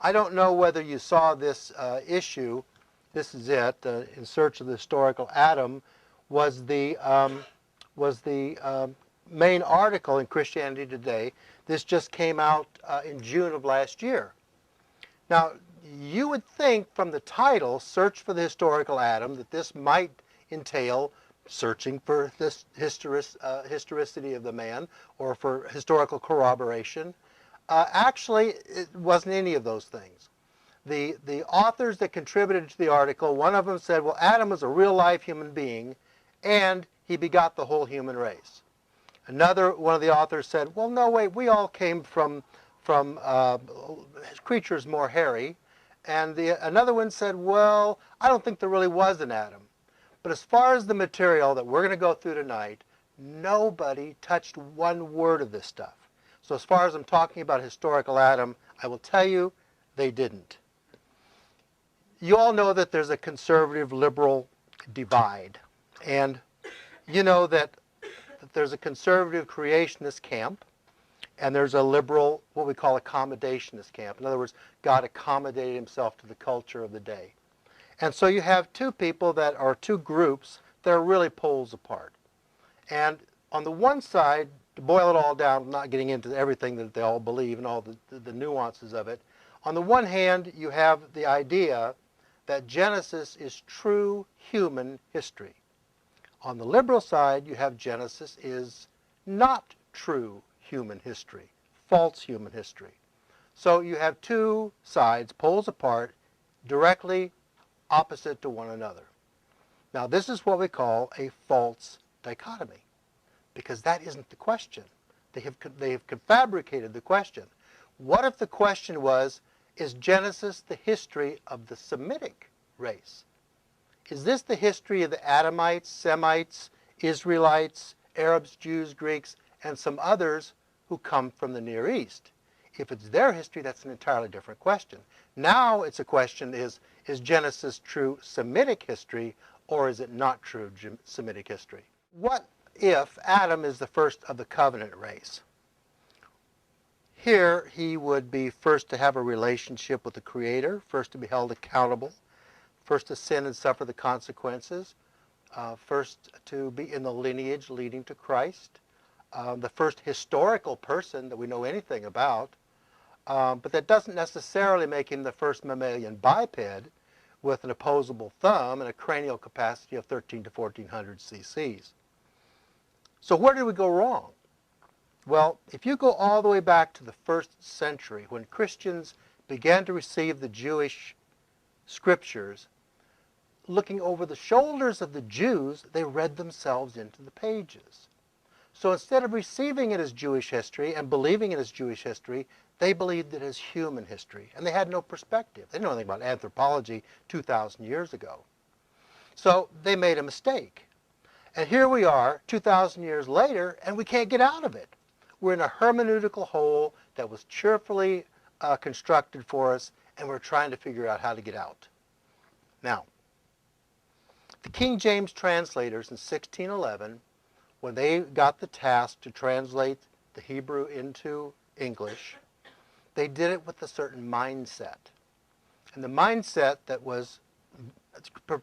I don't know whether you saw this issue. This is it. In Search of the Historical Adam was the main article in Christianity Today. This just came out in June of last year. Now, you would think from the title, Search for the Historical Adam, that this might entail searching for this historicity of the man or for historical corroboration. Actually, it wasn't any of those things. The authors that contributed to the article, one of them said, well, Adam was a real-life human being, and he begot the whole human race. Another one of the authors said, well, no, wait, we all came from creatures more hairy. And another one said, well, I don't think there really was an Adam. But as far as the material that we're going to go through tonight, nobody touched one word of this stuff. So as far as I'm talking about historical Adam, I will tell you, they didn't. You all know that there's a conservative-liberal divide. And you know that there's a conservative creationist camp, and there's a liberal, what we call accommodationist camp. In other words, God accommodated himself to the culture of the day. And so you have two people that are two groups that are really poles apart. And on the one side, to boil it all down, not getting into everything that they all believe and all the nuances of it, on the one hand, you have the idea that Genesis is true human history. On the liberal side, you have Genesis is not true human history, false human history. So you have two sides, poles apart, directly opposite to one another. Now this is what we call a false dichotomy, because that isn't the question. They have fabricated the question. What if the question was, is Genesis the history of the Semitic race? Is this the history of the Adamites, Semites, Israelites, Arabs, Jews, Greeks, and some others who come from the Near East? If it's their history, that's an entirely different question. Now it's a question, is Genesis true Semitic history, or is it not true Semitic history? What if Adam is the first of the covenant race? Here he would be first to have a relationship with the Creator, first to be held accountable, first to sin and suffer the consequences, first to be in the lineage leading to Christ, the first historical person that we know anything about, but that doesn't necessarily make him the first mammalian biped with an opposable thumb and a cranial capacity of 13 to 1400 cc's. So where did we go wrong? Well, if you go all the way back to the 1st century, when Christians began to receive the Jewish scriptures, looking over the shoulders of the Jews, they read themselves into the pages. So instead of receiving it as Jewish history and believing it as Jewish history, they believed it as human history, and they had no perspective. They didn't know anything about anthropology 2,000 years ago. So they made a mistake. And here we are 2,000 years later, and we can't get out of it. We're in a hermeneutical hole that was cheerfully constructed for us, and we're trying to figure out how to get out. Now, the King James translators in 1611, when they got the task to translate the Hebrew into English, they did it with a certain mindset. And the mindset that was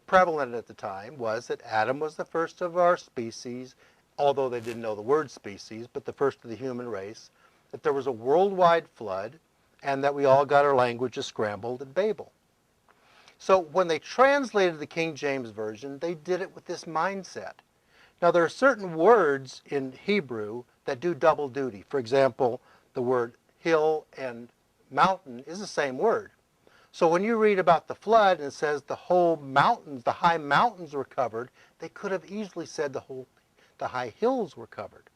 prevalent at the time was that Adam was the first of our species, although they didn't know the word species, but the first of the human race, that there was a worldwide flood, and that we all got our languages scrambled at Babel. So when they translated the King James Version, they did it with this mindset. Now there are certain words in Hebrew that do double duty. For example, the word hill and mountain is the same word. So when you read about the flood and it says the whole mountains, the high mountains were covered, they could have easily said the high hills were covered.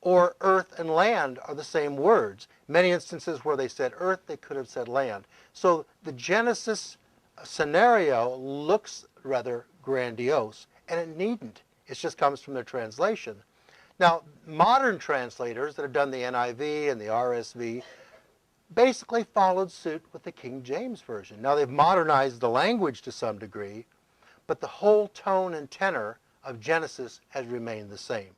Or earth and land are the same words. Many instances where they said earth, they could have said land. So the Genesis scenario looks rather grandiose, and it needn't. It just comes from their translation. Now, modern translators that have done the NIV and the RSV basically followed suit with the King James Version. Now, they've modernized the language to some degree, but the whole tone and tenor of Genesis has remained the same.